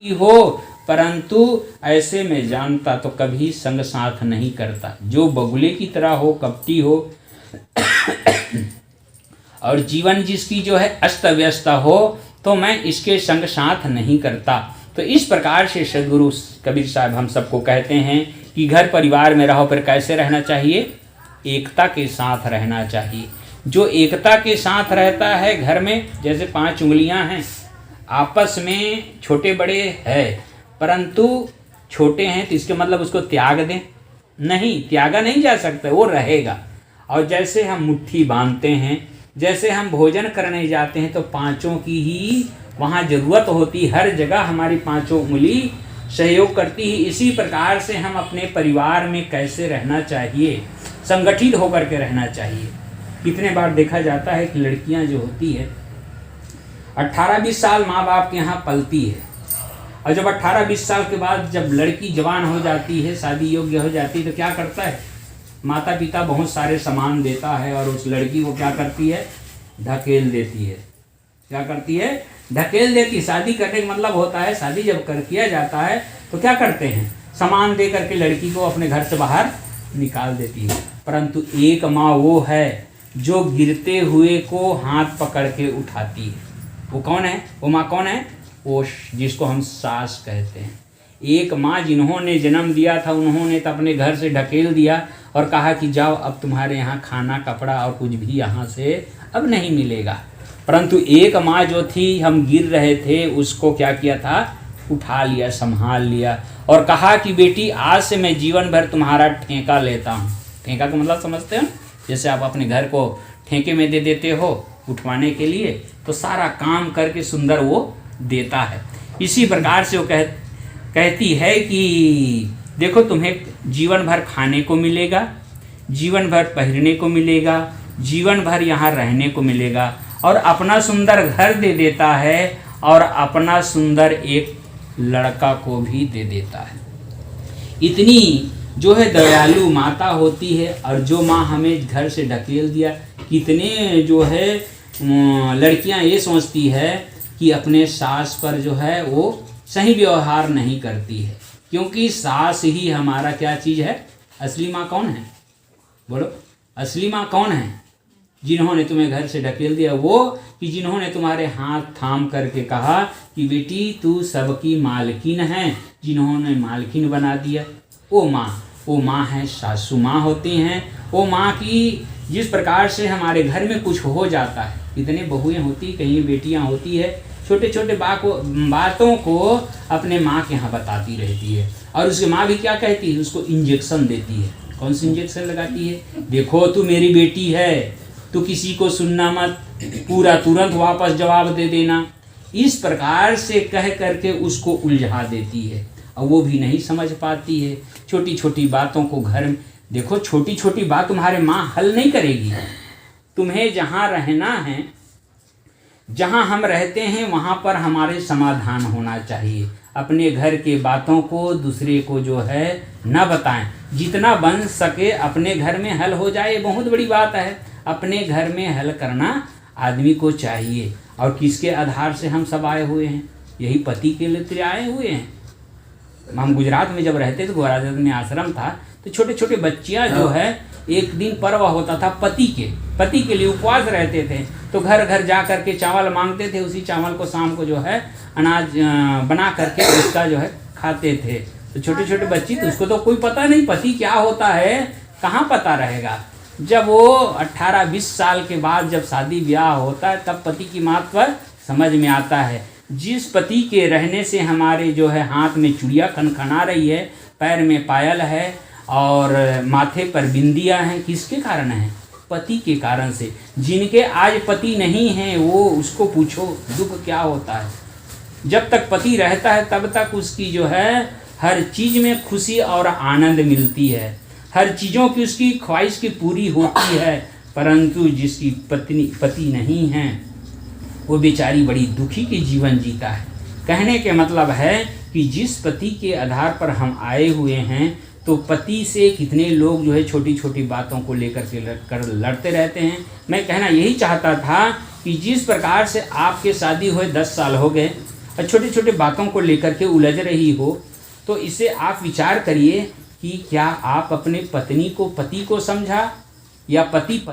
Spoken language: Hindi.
हो, परंतु ऐसे में जानता तो कभी संग साथ नहीं करता। जो बगुले की तरह हो, कपटी हो और जीवन जिसकी जो है अस्त व्यस्त हो, तो मैं इसके संग साथ नहीं करता। तो इस प्रकार से सदगुरु कबीर साहब हम सबको कहते हैं कि घर परिवार में रहो, पर कैसे रहना चाहिए? एकता के साथ रहना चाहिए। जो एकता के साथ रहता है घर में, जैसे 5 उंगलियां हैं, आपस में छोटे बड़े है, परंतु छोटे हैं तो इसके मतलब उसको त्याग दें? नहीं, त्यागा नहीं जा सकता, वो रहेगा। और जैसे हम मुट्ठी बांधते हैं, जैसे हम भोजन करने जाते हैं, तो 5 की ही वहाँ ज़रूरत होती, हर जगह हमारी 5 उंगली सहयोग करती है। इसी प्रकार से हम अपने परिवार में कैसे रहना चाहिए? संगठित होकर के रहना चाहिए। कितने बार देखा जाता है कि लड़कियां जो होती है 18-20 साल माँ बाप के यहाँ पलती है, और जब 18-20 साल के बाद जब लड़की जवान हो जाती है, शादी योग्य हो जाती है, तो क्या करता है? माता पिता बहुत सारे सामान देता है और उस लड़की को क्या करती है? ढकेल देती है। क्या करती है? ढकेल देती। शादी करने का मतलब होता है, शादी जब किया जाता है तो क्या करते हैं? सामान दे करके लड़की को अपने घर से बाहर निकाल देती है। परंतु एक माँ वो है जो गिरते हुए को हाथ पकड़ के उठाती है। वो कौन है? वो माँ कौन है? वो जिसको हम सास कहते हैं। एक माँ जिन्होंने जन्म दिया था, उन्होंने तो अपने घर से ढकेल दिया और कहा कि जाओ, अब तुम्हारे यहाँ खाना कपड़ा और कुछ भी यहाँ से अब नहीं मिलेगा। परंतु एक माँ जो थी, हम गिर रहे थे, उसको क्या किया था? उठा लिया, संभाल लिया और कहा कि बेटी, आज से मैं जीवन भर तुम्हारा ठेका लेता हूँ। ठेका का मतलब समझते हो? जैसे आप अपने घर को ठेके में दे देते हो उठवाने के लिए, तो सारा काम करके सुंदर वो देता है। इसी प्रकार से वो कहती है कि देखो, तुम्हें जीवन भर खाने को मिलेगा, जीवन भर पहनने को मिलेगा, जीवन भर यहाँ रहने को मिलेगा, और अपना सुंदर घर दे देता है और अपना सुंदर एक लड़का को भी दे देता है। इतनी जो है दयालु माता होती है। और जो माँ हमें घर से ढकेल दिया, कितने जो है लड़कियां ये सोचती है कि अपने सास पर जो है वो सही व्यवहार नहीं करती है, क्योंकि सास ही हमारा क्या चीज़ है? असली माँ कौन है? बोलो, असली माँ कौन है? जिन्होंने तुम्हें घर से ढकेल दिया, वो कि जिन्होंने तुम्हारे हाथ थाम करके कहा कि बेटी तू सबकी मालकिन है, जिन्होंने मालकिन बना दिया, वो माँ है, सासू माँ होती हैं। वो माँ की जिस प्रकार से हमारे घर में कुछ हो जाता है, इतने बहुएं होती, कहीं बेटियां होती है, छोटे छोटे बातों को अपने माँ के यहाँ बताती रहती है, और उसकी माँ भी क्या कहती है? उसको इंजेक्शन देती है। कौन सी इंजेक्शन लगाती है? देखो, तू मेरी बेटी है, तू किसी को सुनना मत, पूरा तुरंत वापस जवाब दे देना। इस प्रकार से कह करके उसको उलझा देती है, और वो भी नहीं समझ पाती है। छोटी छोटी बातों को घर में देखो, छोटी छोटी बात तुम्हारे माँ हल नहीं करेगी। तुम्हें जहाँ रहना है, जहाँ हम रहते हैं, वहाँ पर हमारे समाधान होना चाहिए। अपने घर के बातों को दूसरे को जो है न बताएं। जितना बन सके अपने घर में हल हो जाए, बहुत बड़ी बात है। अपने घर में हल करना आदमी को चाहिए। और किसके आधार से हम सब आए हुए हैं? यही पति के लिए आए हुए हैं। हम गुजरात में जब रहते थे, गुजरात में आश्रम था, तो छोटे छोटे बच्चियां जो है, एक दिन पर्व होता था पति के लिए उपवास रहते थे, तो घर घर जा करके चावल मांगते थे। उसी चावल को शाम को जो है अनाज बना करके उसका जो है खाते थे। तो छोटे छोटे बच्ची, तो उसको तो कोई पता नहीं पति क्या होता है, कहाँ पता रहेगा। जब वो 18-20 साल के बाद जब शादी ब्याह होता है, तब पति की महत्व समझ में आता है। जिस पति के रहने से हमारे जो है हाथ में चूड़िया खनखना रही है, पैर में पायल है और माथे पर बिंदियां हैं, किसके कारण है? पति के कारण से। जिनके आज पति नहीं हैं, वो उसको पूछो दुख क्या होता है। जब तक पति रहता है तब तक उसकी जो है हर चीज़ में खुशी और आनंद मिलती है, हर चीज़ों की उसकी ख्वाहिश की पूरी होती है। परंतु जिसकी पति नहीं है, वो बेचारी बड़ी दुखी की जीवन जीता है। कहने के मतलब है कि जिस पति के आधार पर हम आए हुए हैं, तो पति से कितने लोग जो है छोटी छोटी बातों को लेकर के लड़ते रहते हैं। मैं कहना यही चाहता था कि जिस प्रकार से आपके शादी हुए 10 साल हो गए, और छोटे छोटे बातों को लेकर के उलझ रही हो, तो इसे आप विचार करिए कि क्या आप अपने पत्नी को पति को समझा या पति